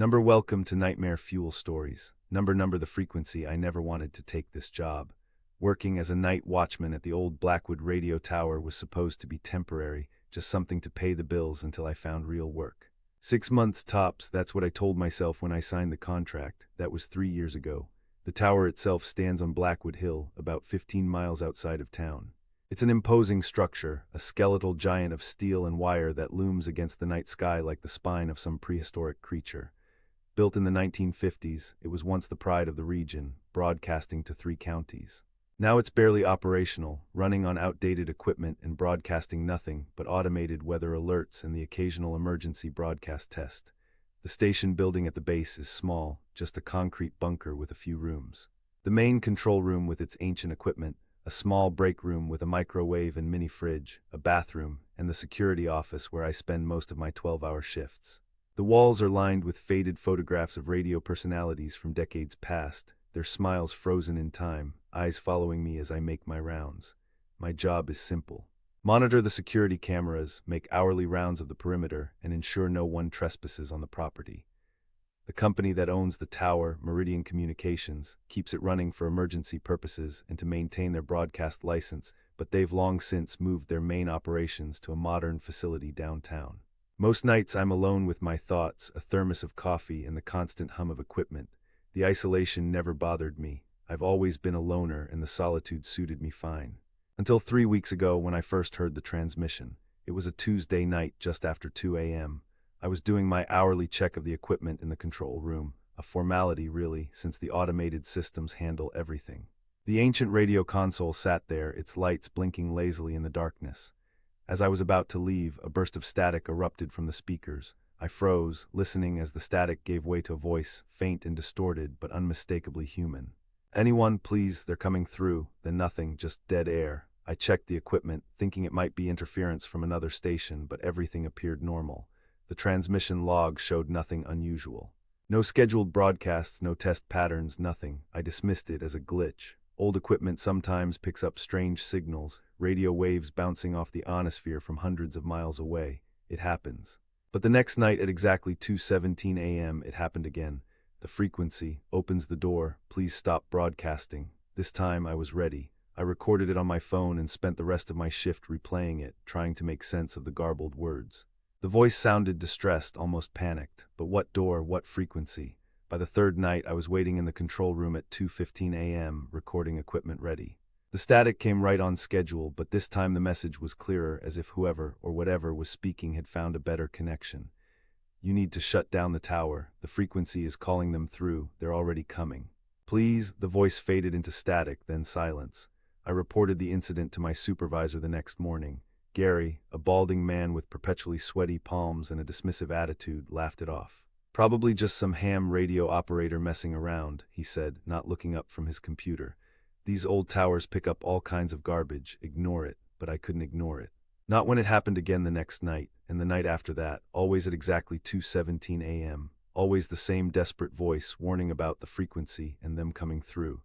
Welcome to Nightmare Fuel Stories. Number the frequency. I never wanted to take this job. Working as a night watchman at the old Blackwood radio tower was supposed to be temporary, just something to pay the bills until I found real work. 6 months tops, that's what I told myself when I signed the contract. That was 3 years ago. The tower itself stands on Blackwood Hill, about 15 miles outside of town. It's an imposing structure, a skeletal giant of steel and wire that looms against the night sky like the spine of some prehistoric creature. Built in the 1950s, it was once the pride of the region, broadcasting to 3 counties. Now it's barely operational, running on outdated equipment and broadcasting nothing but automated weather alerts and the occasional emergency broadcast test. The station building at the base is small, just a concrete bunker with a few rooms. The main control room with its ancient equipment, a small break room with a microwave and mini fridge, a bathroom, and the security office where I spend most of my 12-hour shifts. The walls are lined with faded photographs of radio personalities from decades past, their smiles frozen in time, eyes following me as I make my rounds. My job is simple. Monitor the security cameras, make hourly rounds of the perimeter, and ensure no one trespasses on the property. The company that owns the tower, Meridian Communications, keeps it running for emergency purposes and to maintain their broadcast license, but they've long since moved their main operations to a modern facility downtown. Most nights I'm alone with my thoughts, a thermos of coffee, and the constant hum of equipment. The isolation never bothered me. I've always been a loner, and the solitude suited me fine. Until 3 weeks ago when I first heard the transmission. It was a Tuesday night just after 2 a.m. I was doing my hourly check of the equipment in the control room, a formality really, since the automated systems handle everything. The ancient radio console sat there, its lights blinking lazily in the darkness. As I was about to leave, a burst of static erupted from the speakers. I froze, listening as the static gave way to a voice, faint and distorted, but unmistakably human. "Anyone, please, they're coming through." Then nothing, just dead air. I checked the equipment, thinking it might be interference from another station, but everything appeared normal. The transmission log showed nothing unusual. No scheduled broadcasts, no test patterns, nothing. I dismissed it as a glitch. Old equipment sometimes picks up strange signals, radio waves bouncing off the ionosphere from hundreds of miles away. It happens. But the next night at exactly 2:17 a.m. it happened again. The frequency opens the door. "Please stop broadcasting." This time I was ready. I recorded it on my phone and spent the rest of my shift replaying it, trying to make sense of the garbled words. The voice sounded distressed, almost panicked. But what door, what frequency? By the third night, I was waiting in the control room at 2:15 a.m., recording equipment ready. The static came right on schedule, but this time the message was clearer, as if whoever or whatever was speaking had found a better connection. "You need to shut down the tower. The frequency is calling them through. They're already coming." "Please." The voice faded into static, then silence. I reported the incident to my supervisor the next morning. Gary, a balding man with perpetually sweaty palms and a dismissive attitude, laughed it off. "Probably just some ham radio operator messing around," he said, not looking up from his computer. "These old towers pick up all kinds of garbage. Ignore it." But I couldn't ignore it. Not when it happened again the next night, and the night after that, always at exactly 2:17 a.m. Always the same desperate voice warning about the frequency and them coming through.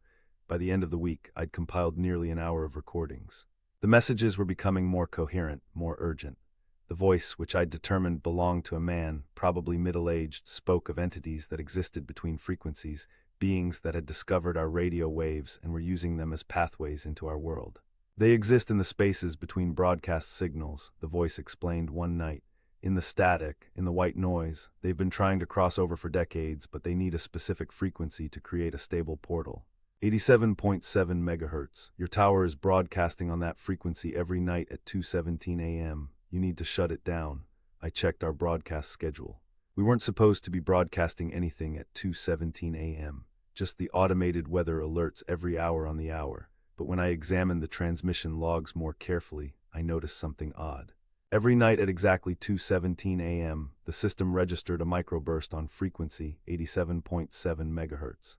By the end of the week, I'd compiled nearly an hour of recordings. The messages were becoming more coherent, more urgent. The voice, which I'd determined belonged to a man, probably middle-aged, spoke of entities that existed between frequencies, beings that had discovered our radio waves and were using them as pathways into our world. "They exist in the spaces between broadcast signals," the voice explained one night. "In the static, in the white noise. They've been trying to cross over for decades, but they need a specific frequency to create a stable portal. 87.7 megahertz. Your tower is broadcasting on that frequency every night at 2:17 a.m. You need to shut it down." I checked our broadcast schedule. We weren't supposed to be broadcasting anything at 2:17 a.m., just the automated weather alerts every hour on the hour. But when I examined the transmission logs more carefully, I noticed something odd. Every night at exactly 2:17 a.m., the system registered a microburst on frequency 87.7 megahertz.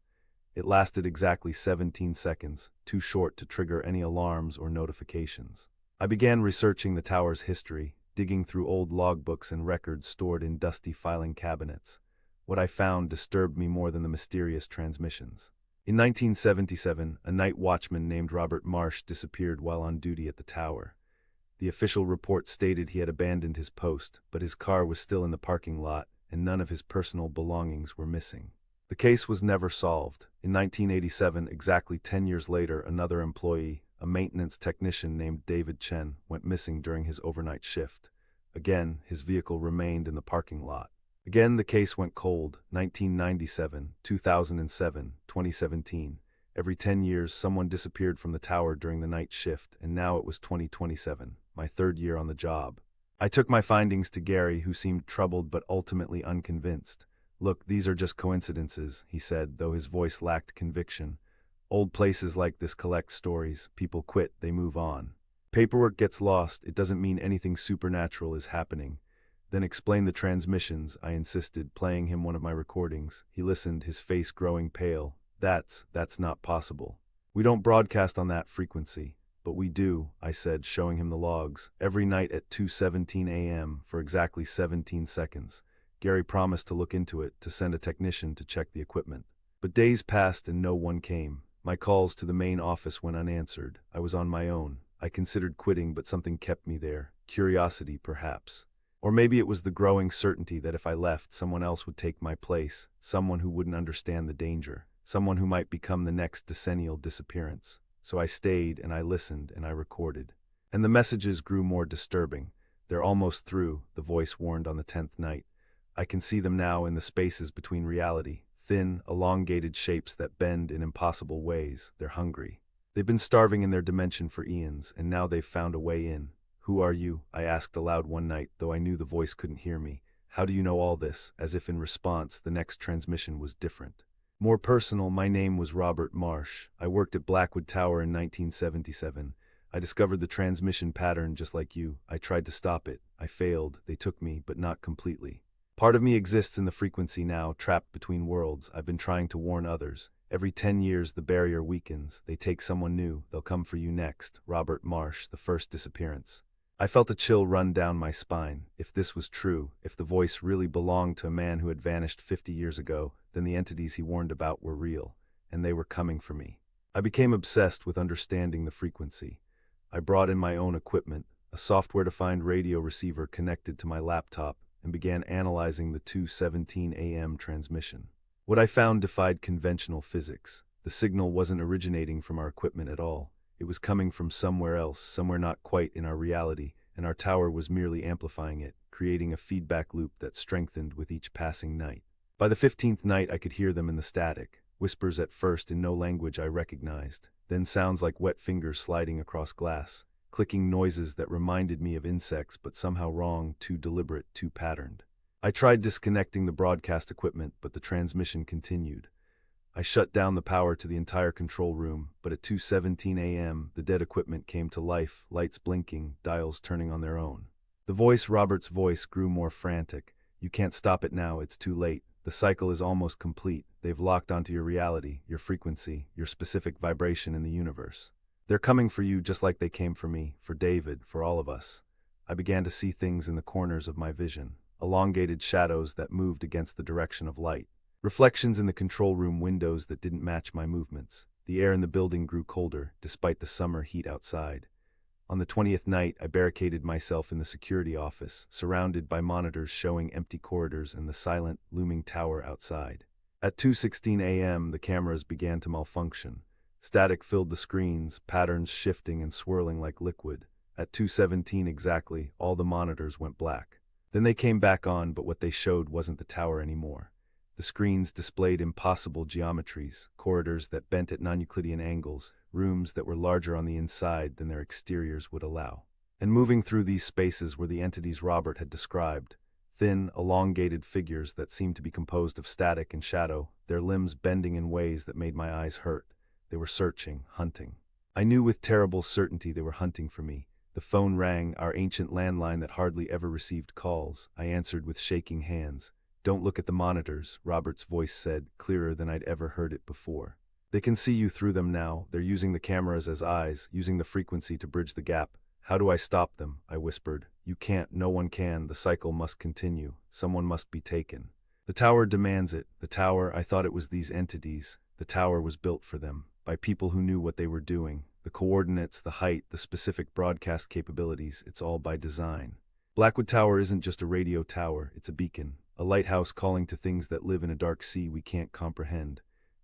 It lasted exactly 17 seconds, too short to trigger any alarms or notifications. I began researching the tower's history, digging through old logbooks and records stored in dusty filing cabinets. What I found disturbed me more than the mysterious transmissions. In 1977, a night watchman named Robert Marsh disappeared while on duty at the tower. The official report stated he had abandoned his post, but his car was still in the parking lot, and none of his personal belongings were missing. The case was never solved. In 1987, exactly 10 years later, another employee, a maintenance technician named David Chen, went missing during his overnight shift. Again, his vehicle remained in the parking lot. Again, the case went cold. 1997, 2007, 2017. Every 10 years, someone disappeared from the tower during the night shift, and now it was 2027, my third year on the job. I took my findings to Gary, who seemed troubled but ultimately unconvinced. "Look, these are just coincidences," he said, though his voice lacked conviction. "Old places like this collect stories. People quit, they move on. Paperwork gets lost, it doesn't mean anything supernatural is happening." "Then explain the transmissions," I insisted, playing him one of my recordings. He listened, his face growing pale. That's not possible. "We don't broadcast on that frequency." "But we do," I said, showing him the logs. "Every night at 2:17 a.m. for exactly 17 seconds. Gary promised to look into it, to send a technician to check the equipment. But days passed and no one came. My calls to the main office went unanswered. I was on my own. I considered quitting, but something kept me there. Curiosity, perhaps. Or maybe it was the growing certainty that if I left, someone else would take my place, someone who wouldn't understand the danger, someone who might become the next decennial disappearance. So I stayed, and I listened, and I recorded. And the messages grew more disturbing. "They're almost through," the voice warned on the 10th night. "I can see them now in the spaces between reality. Thin, elongated shapes that bend in impossible ways. They're hungry. They've been starving in their dimension for eons, and now they've found a way in." "Who are you?" I asked aloud one night, though I knew the voice couldn't hear me. "How do you know all this?" As if in response, the next transmission was different. More personal. "My name was Robert Marsh. I worked at Blackwood Tower in 1977. I discovered the transmission pattern just like you. I tried to stop it. I failed. They took me, but not completely. Part of me exists in the frequency now, trapped between worlds. I've been trying to warn others. Every 10 years the barrier weakens. They take someone new. They'll come for you next." Robert Marsh, the first disappearance. I felt a chill run down my spine. If this was true, if the voice really belonged to a man who had vanished 50 years ago, then the entities he warned about were real, and they were coming for me. I became obsessed with understanding the frequency. I brought in my own equipment, a software-defined radio receiver connected to my laptop, and began analyzing the 2:17 a.m. transmission. What I found defied conventional physics. The signal wasn't originating from our equipment at all. It was coming from somewhere else, somewhere not quite in our reality, and our tower was merely amplifying it, creating a feedback loop that strengthened with each passing night. By the 15th night I could hear them in the static, whispers at first in no language I recognized, then sounds like wet fingers sliding across glass, clicking noises that reminded me of insects but somehow wrong, too deliberate, too patterned. I tried disconnecting the broadcast equipment, but the transmission continued. I shut down the power to the entire control room, but at 2:17 a.m., the dead equipment came to life, lights blinking, dials turning on their own. The voice, Robert's voice, grew more frantic. "You can't stop it now, it's too late. The cycle is almost complete. They've locked onto your reality, your frequency, your specific vibration in the universe. They're coming for you just like they came for me, for David, for all of us." I began to see things in the corners of my vision, elongated shadows that moved against the direction of light. Reflections in the control room windows that didn't match my movements. The air in the building grew colder, despite the summer heat outside. On the 20th night, I barricaded myself in the security office, surrounded by monitors showing empty corridors and the silent, looming tower outside. At 2:16 a.m., the cameras began to malfunction. Static filled the screens, patterns shifting and swirling like liquid. At 2:17 exactly, all the monitors went black. Then they came back on, but what they showed wasn't the tower anymore. The screens displayed impossible geometries, corridors that bent at non-Euclidean angles, rooms that were larger on the inside than their exteriors would allow. And moving through these spaces were the entities Robert had described, thin, elongated figures that seemed to be composed of static and shadow, their limbs bending in ways that made my eyes hurt. They were searching, hunting. I knew with terrible certainty they were hunting for me. The phone rang, our ancient landline that hardly ever received calls. I answered with shaking hands. "Don't look at the monitors," Robert's voice said, clearer than I'd ever heard it before. "They can see you through them now. They're using the cameras as eyes, using the frequency to bridge the gap." "How do I stop them?" I whispered. "You can't, no one can. The cycle must continue. Someone must be taken. The tower demands it. The tower, I thought it was these entities. The tower was built for them, by people who knew what they were doing. The coordinates, the height, the specific broadcast capabilities, it's all by design. Blackwood Tower isn't just a radio tower, it's a beacon. a lighthouse calling to things that live in a dark sea we can't comprehend.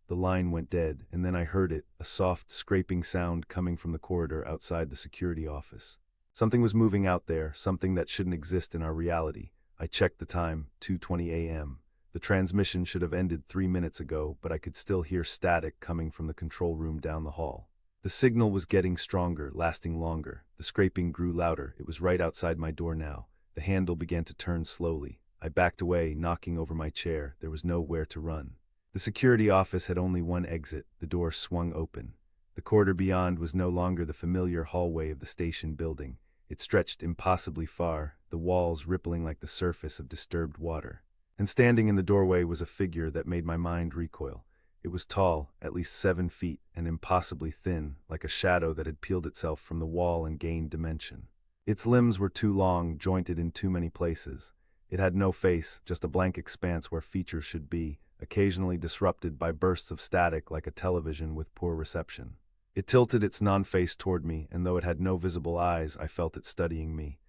The line went dead, and then I heard it, a soft, scraping sound coming from the corridor outside the security office. Something was moving out there, something that shouldn't exist in our reality. I checked the time, 2:20 a.m. The transmission should have ended 3 minutes ago, but I could still hear static coming from the control room down the hall. The signal was getting stronger, lasting longer. The scraping grew louder. It was right outside my door now. The handle began to turn slowly. I backed away, knocking over my chair. There was nowhere to run. The security office had only one exit. The door swung open. The corridor beyond was no longer the familiar hallway of the station building. It stretched impossibly far, the walls rippling like the surface of disturbed water. And standing in the doorway was a figure that made my mind recoil. It was tall, at least 7 feet, and impossibly thin, like a shadow that had peeled itself from the wall and gained dimension. Its limbs were too long, jointed in too many places. It had no face, just a blank expanse where features should be, occasionally disrupted by bursts of static like a television with poor reception. It tilted its non-face toward me, and though it had no visible eyes, I felt it studying me,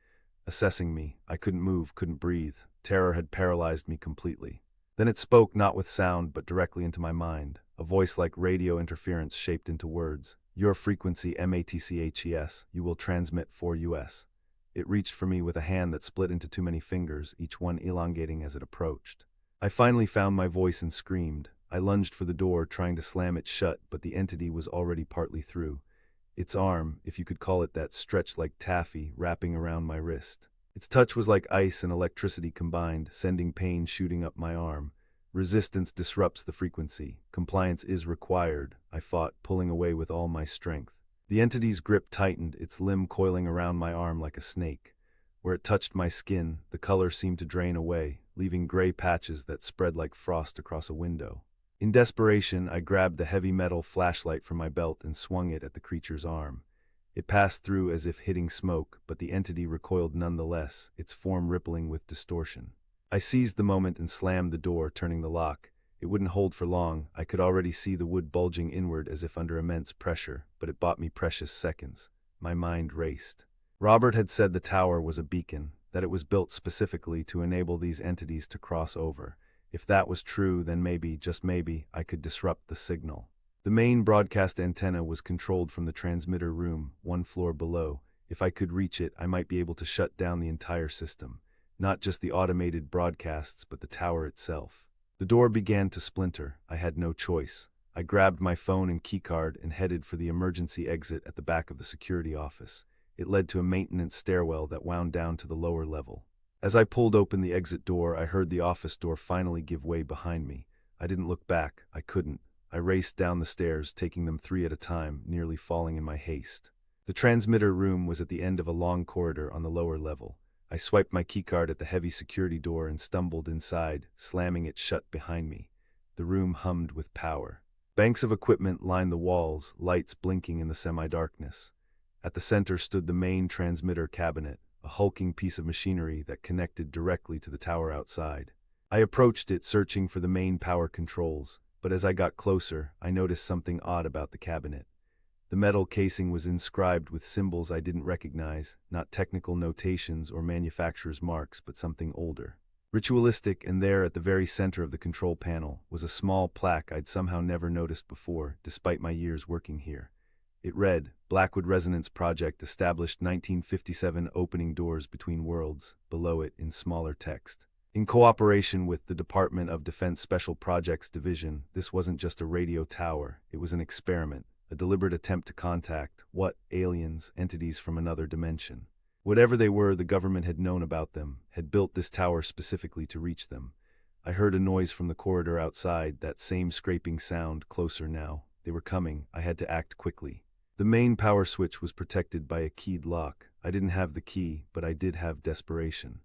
assessing me. I couldn't move, couldn't breathe. Terror had paralyzed me completely. Then it spoke, not with sound, but directly into my mind, a voice like radio interference shaped into words. Your frequency MATCHES, you will transmit 4US. It reached for me with a hand that split into too many fingers, each one elongating as it approached. I finally found my voice and screamed. I lunged for the door, trying to slam it shut, but the entity was already partly through. Its arm, if you could call it that, stretched like taffy, wrapping around my wrist. Its touch was like ice and electricity combined, sending pain shooting up my arm. Resistance disrupts the frequency. Compliance is required, I fought, pulling away with all my strength. The entity's grip tightened, its limb coiling around my arm like a snake. Where it touched my skin, the color seemed to drain away, leaving gray patches that spread like frost across a window. In desperation, I grabbed the heavy metal flashlight from my belt and swung it at the creature's arm. It passed through as if hitting smoke, but the entity recoiled nonetheless, its form rippling with distortion. I seized the moment and slammed the door, turning the lock. It wouldn't hold for long. I could already see the wood bulging inward as if under immense pressure, but it bought me precious seconds. My mind raced. Robert had said the tower was a beacon, that it was built specifically to enable these entities to cross over. If that was true, then maybe, just maybe, I could disrupt the signal. The main broadcast antenna was controlled from the transmitter room, 1 floor below. If I could reach it, I might be able to shut down the entire system. Not just the automated broadcasts, but the tower itself. The door began to splinter. I had no choice. I grabbed my phone and keycard and headed for the emergency exit at the back of the security office. It led to a maintenance stairwell that wound down to the lower level. As I pulled open the exit door, I heard the office door finally give way behind me. I didn't look back. I couldn't. I raced down the stairs, taking them 3 at a time, nearly falling in my haste. The transmitter room was at the end of a long corridor on the lower level. I swiped my keycard at the heavy security door and stumbled inside, slamming it shut behind me. The room hummed with power. Banks of equipment lined the walls, lights blinking in the semi-darkness. At the center stood the main transmitter cabinet, a hulking piece of machinery that connected directly to the tower outside. I approached it, searching for the main power controls, but as I got closer, I noticed something odd about the cabinet. The metal casing was inscribed with symbols I didn't recognize, not technical notations or manufacturer's marks, but something older. Ritualistic, and there at the very center of the control panel was a small plaque I'd somehow never noticed before, despite my years working here. It read, Blackwood Resonance Project established 1957, opening doors between worlds, below it in smaller text. In cooperation with the Department of Defense Special Projects Division, this wasn't just a radio tower, it was an experiment, a deliberate attempt to contact, aliens, entities from another dimension. Whatever they were, the government had known about them, had built this tower specifically to reach them. I heard a noise from the corridor outside, that same scraping sound, closer now. They were coming. I had to act quickly. The main power switch was protected by a keyed lock. I didn't have the key, but I did have desperation.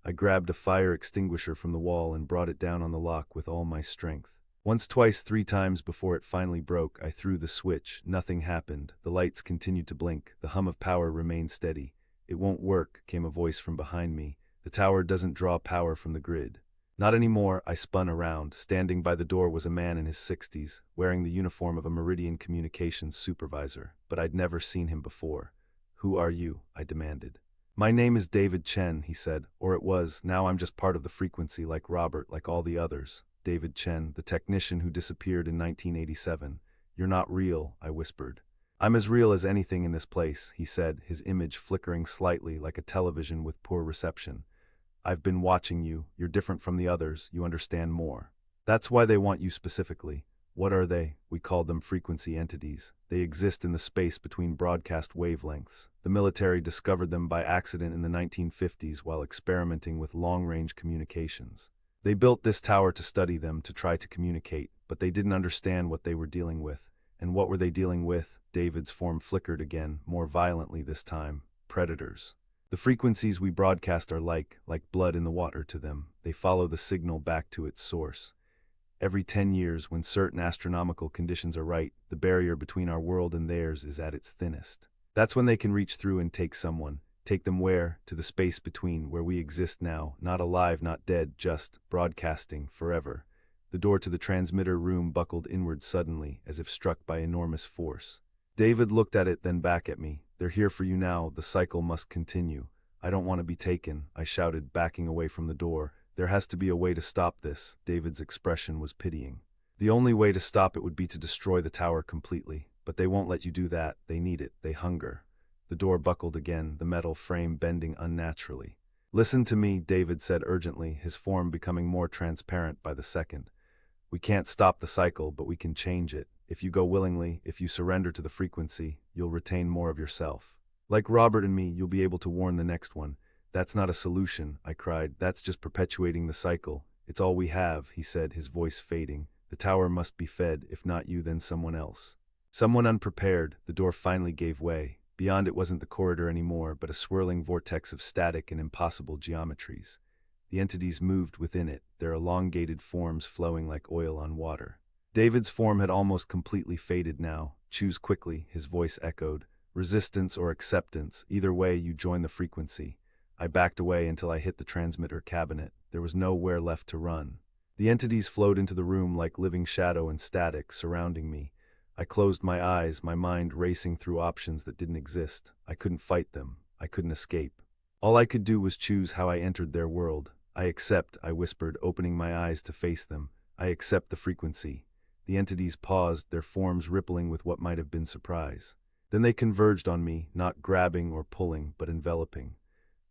I grabbed a fire extinguisher from the wall and brought it down on the lock with all my strength. Once, twice, 3 times before it finally broke, I threw the switch. Nothing happened. The lights continued to blink. The hum of power remained steady. It won't work, came a voice from behind me. The tower doesn't draw power from the grid. Not anymore. I spun around. Standing by the door was a man in his 60s, wearing the uniform of a Meridian Communications supervisor, but I'd never seen him before. Who are you? I demanded. My name is David Chen, he said, or it was. Now I'm just part of the frequency like Robert, like all the others. David Chen, the technician who disappeared in 1987. You're not real, I whispered. I'm as real as anything in this place, he said, his image flickering slightly like a television with poor reception. I've been watching you. You're different from the others. You understand more. That's why they want you specifically. What are they? We called them frequency entities. They exist in the space between broadcast wavelengths. The military discovered them by accident in the 1950s while experimenting with long-range communications. They built this tower to study them, to try to communicate, but they didn't understand what they were dealing with. And what were they dealing with? David's form flickered again, more violently this time. Predators. The frequencies we broadcast are like blood in the water to them. They follow the signal back to its source. Every 10 years, when certain astronomical conditions are right, the barrier between our world and theirs is at its thinnest. That's when they can reach through and take someone. Take them where? To the space between, where we exist now, not alive, not dead, just broadcasting forever. The door to the transmitter room buckled inward suddenly, as if struck by enormous force. David looked at it, then back at me. They're here for you now. The cycle must continue. I don't want to be taken, I shouted, backing away from the door. There has to be a way to stop this. David's expression was pitying. The only way to stop it would be to destroy the tower completely. But they won't let you do that. They need it. They hunger. The door buckled again, the metal frame bending unnaturally. Listen to me, David said urgently, his form becoming more transparent by the second. We can't stop the cycle, but we can change it. If you go willingly, if you surrender to the frequency, you'll retain more of yourself. Like Robert and me, you'll be able to warn the next one. That's not a solution, I cried. That's just perpetuating the cycle. It's all we have, he said, his voice fading. The tower must be fed, if not you, then someone else. Someone unprepared. The door finally gave way. Beyond it wasn't the corridor anymore, but a swirling vortex of static and impossible geometries. The entities moved within it, their elongated forms flowing like oil on water. David's form had almost completely faded now. Choose quickly, his voice echoed. Resistance or acceptance, either way you join the frequency. I backed away until I hit the transmitter cabinet. There was nowhere left to run. The entities flowed into the room like living shadow and static, surrounding me. I closed my eyes, my mind racing through options that didn't exist. I couldn't fight them. I couldn't escape. All I could do was choose how I entered their world. I accept, I whispered, opening my eyes to face them. I accept the frequency. The entities paused, their forms rippling with what might have been surprise. Then they converged on me, not grabbing or pulling, but enveloping.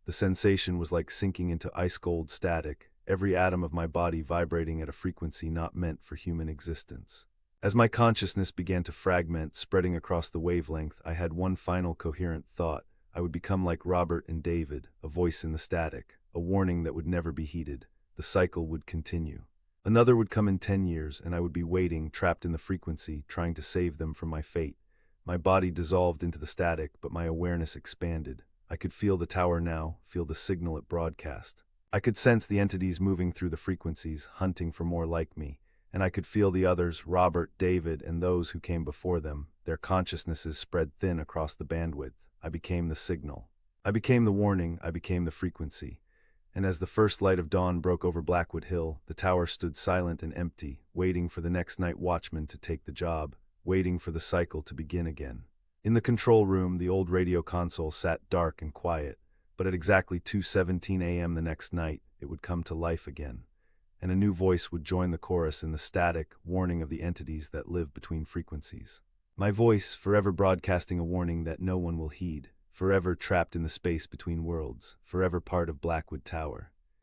The sensation was like sinking into ice-cold static, every atom of my body vibrating at a frequency not meant for human existence. As my consciousness began to fragment, spreading across the wavelength, I had one final coherent thought. I would become like Robert and David, a voice in the static, a warning that would never be heeded. The cycle would continue. Another would come in 10 years, and I would be waiting, trapped in the frequency, trying to save them from my fate. My body dissolved into the static, but my awareness expanded. I could feel the tower now, feel the signal it broadcast. I could sense the entities moving through the frequencies, hunting for more like me. And I could feel the others, Robert, David, and those who came before them. Their consciousnesses spread thin across the bandwidth. I became the signal. I became the warning. I became the frequency. And as the first light of dawn broke over Blackwood Hill, the tower stood silent and empty, waiting for the next night watchman to take the job, waiting for the cycle to begin again. In the control room, the old radio console sat dark and quiet, but at exactly 2:17 a.m. the next night, it would come to life again. And a new voice would join the chorus in the static, warning of the entities that live between frequencies. My voice, forever broadcasting a warning that no one will heed, forever trapped in the space between worlds, forever part of Blackwood Tower.